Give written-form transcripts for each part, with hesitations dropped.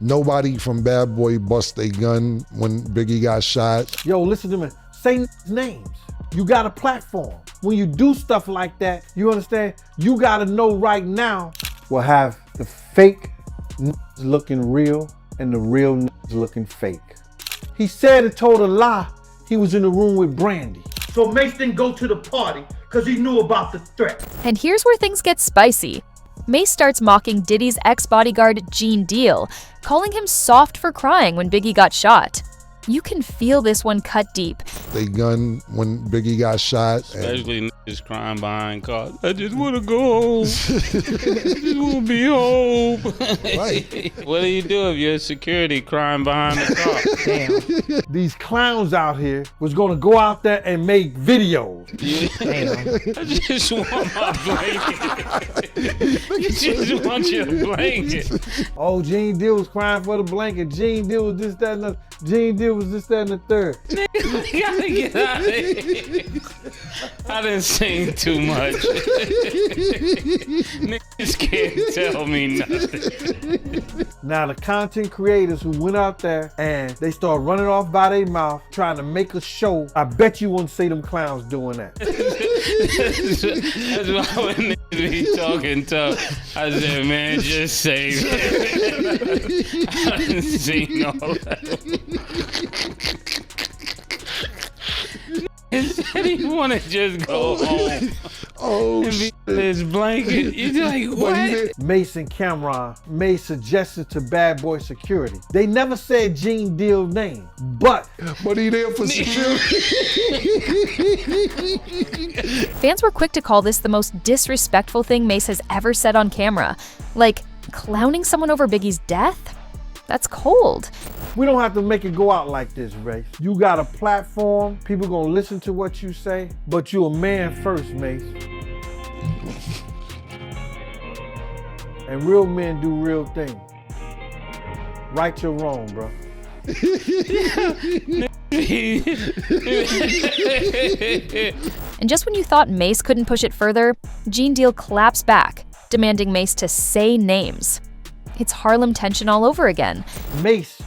Nobody from Bad Boy bust a gun when Biggie got shot. Yo, listen to me. Say names. You got a platform. When you do stuff like that, you understand? You gotta know right now will have the fake looking real and the real looking fake. He said and told a lie. He was in the room with Brandy. So Mase didn't go to the party because he knew about the threat. And here's where things get spicy. Mase starts mocking Diddy's ex-bodyguard Gene Deal, calling him soft for crying when Biggie got shot. You can feel this one cut deep. They gun when Biggie got shot. Especially niggas crying behind cars. I just want to go home. I just want to be home. Right. What do you do if you're security crying behind the car? Damn. These clowns out here was gonna go out there and make videos. I just want my blanket. You just want your blanket. Oh, Gene Deal was crying for the blanket. Gene Deal was this, that, and the Gene Deal was this, that, and the third. You gotta get out of here. I didn't sing too much. Niggas can't tell me nothing. Now the content creators who went out there and they start running off by their mouth trying to make a show, I bet you wouldn't see them clowns doing that. That's why when niggas be talking tough, I said, man, just say it. I didn't seen all that. He said he wanna just go home. Oh, and be in his blanket. You're like, what? Mase and Cameron made suggestions to Bad Boy Security. They never said Gene Deal's name, but he there for security. Fans were quick to call this the most disrespectful thing Mase has ever said on camera. Like, clowning someone over Biggie's death? That's cold. we don't have to make it go out like this, Ray. You got a platform, people gonna listen to what you say, but you a man first, Mase. And real men do real things. Right your wrong, bro. And just when you thought Mase couldn't push it further, Gene Deal claps back, demanding Mase to say names. It's Harlem tension all over again. Mase,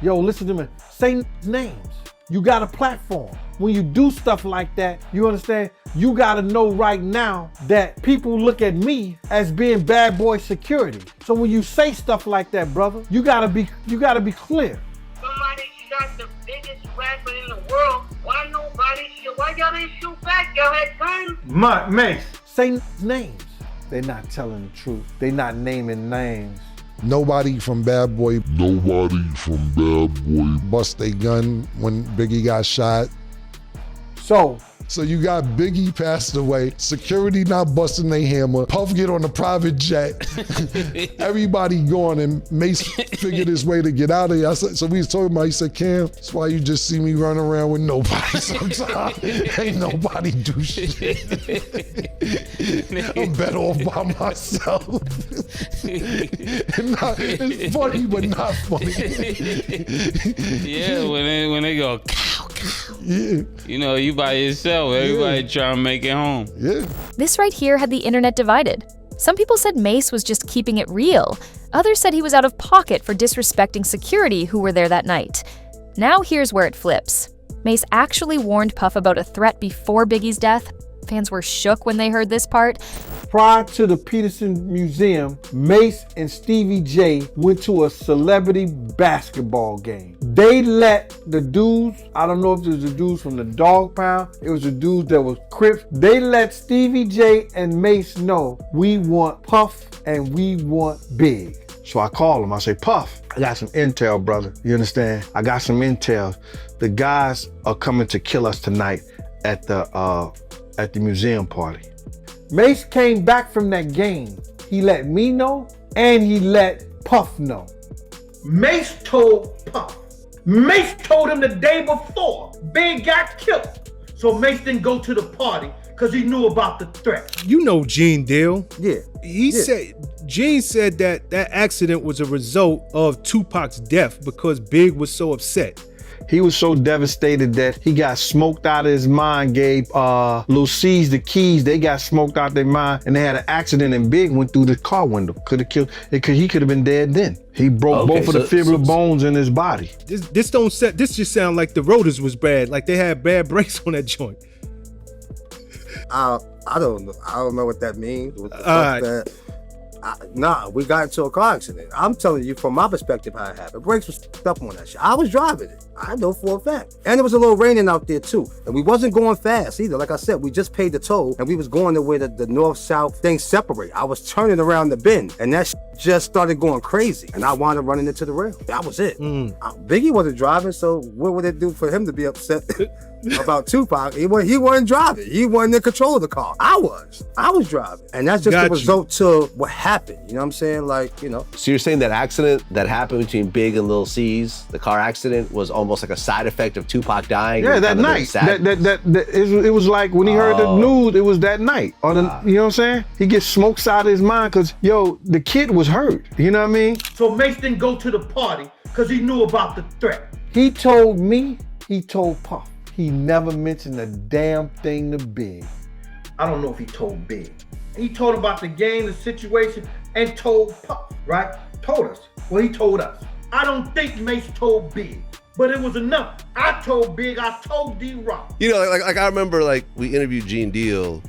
yo, listen to me. Say names. You got a platform. When you do stuff like that, you understand? You gotta know right now that people look at me as being bad boy security. So when you say stuff like that, brother, you gotta be clear. Somebody shot the biggest rapper in the world. Why nobody shoot? Why y'all didn't shoot back? Y'all had guns? Mase, say names. They're not telling the truth. They're not naming names. Nobody from Bad Boy bust a gun when Biggie got shot. So you got Biggie passed away, security not busting their hammer, Puff get on a private jet, everybody going, and Mase figured his way to get out of here. So we was talking about, he said, Cam, that's why you just see me run around with nobody sometimes. Ain't nobody do shit. I'm better off by myself. It's funny, but not funny. Yeah, when they go, cow, cow. Yeah. You know, you by yourself. Everybody trying to make it home. Yeah. This right here had the internet divided. Some people said Mase was just keeping it real. Others said he was out of pocket for disrespecting security who were there that night. Now here's where it flips. Mase actually warned Puff about a threat before Biggie's death. Fans were shook when they heard this part. Prior to the Peterson Museum, Mase and Stevie J went to a celebrity basketball game. They let the dudes, I don't know if it was the dudes from the Dog Pound, it was the dudes that was Crips. They let Stevie J and Mase know, we want Puff and we want Big. So I call him, I say, Puff, I got some intel, brother. You understand? I got some intel. The guys are coming to kill us tonight at the museum party. Mase came back from that game. He let me know and he let Puff know. Mase told Puff. Mase told him the day before Big got killed. So Mase didn't go to the party because he knew about the threat. You know Gene Deal. Yeah. Gene said that accident was a result of Tupac's death because Big was so upset. He was so devastated that he got smoked out of his mind, gave Lil C's the keys. They got smoked out their mind, and they had an accident, and Big went through the car window. Could have killed, he could have been dead then. He broke both of the fibula bones in his body. This just sound like the rotors was bad. Like they had bad brakes on that joint. I don't know. I don't know what that means. What the fuck that? Nah, we got into a car accident. I'm telling you from my perspective how it happened. Brakes was up on that shit. I was driving it. I know for a fact. And it was a little raining out there too. And we wasn't going fast either. Like I said, we just paid the toll and we was going to where the north-south things separate. I was turning around the bend and that shit just started going crazy. And I wound up running into the rail. That was it. Biggie wasn't driving, so what would it do for him to be upset about Tupac? He wasn't driving. He wasn't in control of the car. I was driving. And that's just the result to what happened. You know what I'm saying? Like, you know. So you're saying that accident that happened between Big and Lil C's, the car accident, was almost like a side effect of Tupac dying? Yeah, that night. It was like when he heard the news, it was that night. Or you know what I'm saying? He gets smokes out of his mind because, the kid was hurt. You know what I mean? So Mase didn't go to the party because he knew about the threat. He told me, he told Puff. He never mentioned a damn thing to Big. I don't know if he told Big. He told about the game, the situation, and told Puff, right? Told us. Well, he told us. I don't think Mase told Big, but it was enough. I told Big, I told D-Rock. Like I remember, we interviewed Gene Deal,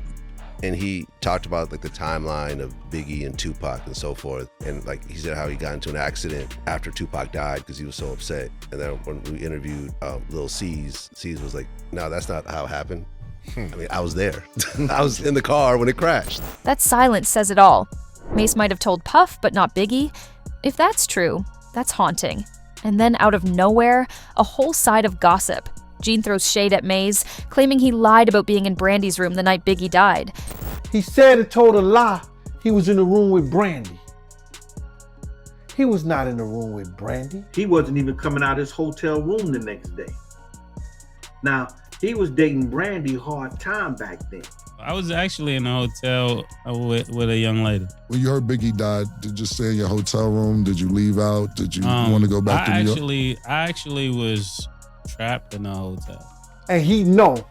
and he talked about the timeline of Biggie and Tupac and so forth. And he said how he got into an accident after Tupac died because he was so upset. And then when we interviewed Lil C's was like, no, that's not how it happened. I mean, I was there. I was in the car when it crashed. That silence says it all. Mase might have told Puff, but not Biggie. If that's true, that's haunting. And then out of nowhere, a whole side of gossip. Gene throws shade at Mase, claiming he lied about being in Brandy's room the night Biggie died. He said and told a lie. He was in the room with Brandy. He was not in the room with Brandy. He wasn't even coming out of his hotel room the next day. Now, he was dating Brandy hard time back then. I was actually in a hotel with a young lady. When you heard Biggie died, did you stay in your hotel room? Did you leave out? Did you want to go back to New York? I actually was trapped in a hotel. And he know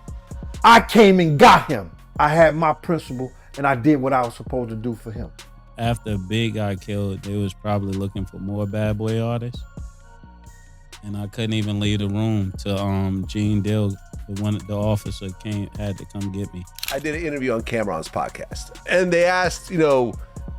I came and got him. I had my principle and I did what I was supposed to do for him. After Big got killed, they was probably looking for more bad boy artists. And I couldn't even leave the room till Gene Dill, the officer had to come get me. I did an interview on Cameron's podcast, and they asked,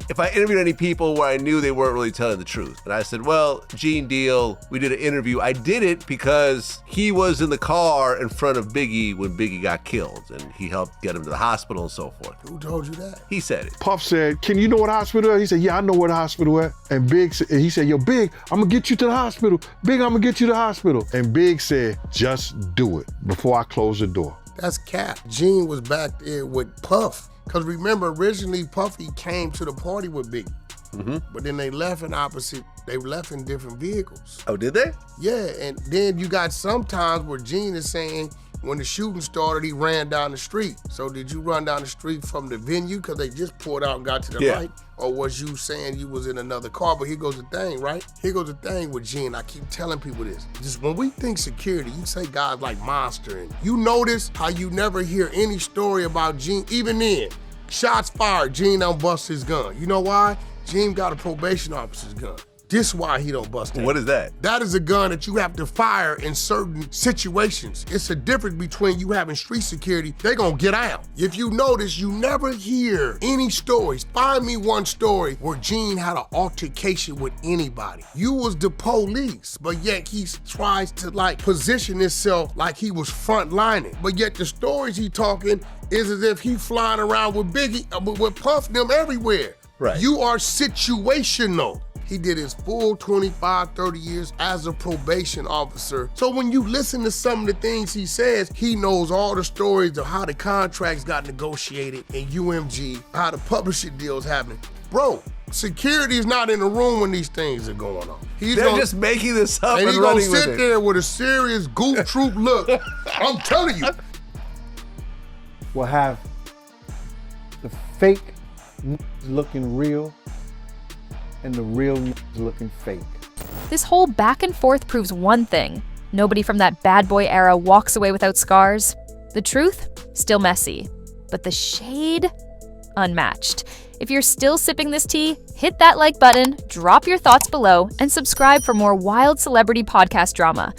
if I interviewed any people where I knew they weren't really telling the truth. And I said, well, Gene Deal, we did an interview. I did it because he was in the car in front of Biggie when Biggie got killed, and he helped get him to the hospital and so forth. Who told you that? He said it. Puff said, can you know what hospital is? He said, yeah, I know where the hospital is. And Big said, he said, yo, Big, I'm gonna get you to the hospital. Big, I'm gonna get you to the hospital. And Big said, just do it before I close the door. That's cap. Gene was back there with Puff. Because remember, originally Puffy came to the party with Biggie. But then they left they left in different vehicles. Oh, did they? Yeah, and then you got sometimes where Gene is saying when the shooting started, he ran down the street. So did you run down the street from the venue because they just pulled out and got to the light? Or was you saying you was in another car? But here goes the thing, right? Here goes the thing with Gene. I keep telling people this. Just when we think security, you say guys like Monster. And you notice how you never hear any story about Gene, even then. Shots fired, Gene don't bust his gun. You know why? Gene got a probation officer's gun. This why he don't bust it. What is that? That is a gun that you have to fire in certain situations. It's a difference between you having street security, they gonna get out. If you notice, you never hear any stories. Find me one story where Gene had an altercation with anybody. You was the police, but yet he tries to position himself like he was frontlining. But yet the stories he talking is as if he flying around with Biggie, with Puff them everywhere. Right. You are situational. He did his full 25, 30 years as a probation officer. So when you listen to some of the things he says, he knows all the stories of how the contracts got negotiated in UMG, how the publishing deals happening. Bro, security is not in the room when these things are going on. They're just making this up and he's running gonna with sit it. there with a serious goof troop look. I'm telling you. Will have the fake looking real and the real looking fake. This whole back and forth proves one thing. Nobody from that bad boy era walks away without scars. The truth? Still messy. But the shade? Unmatched. If you're still sipping this tea, hit that like button, drop your thoughts below, and subscribe for more wild celebrity podcast drama.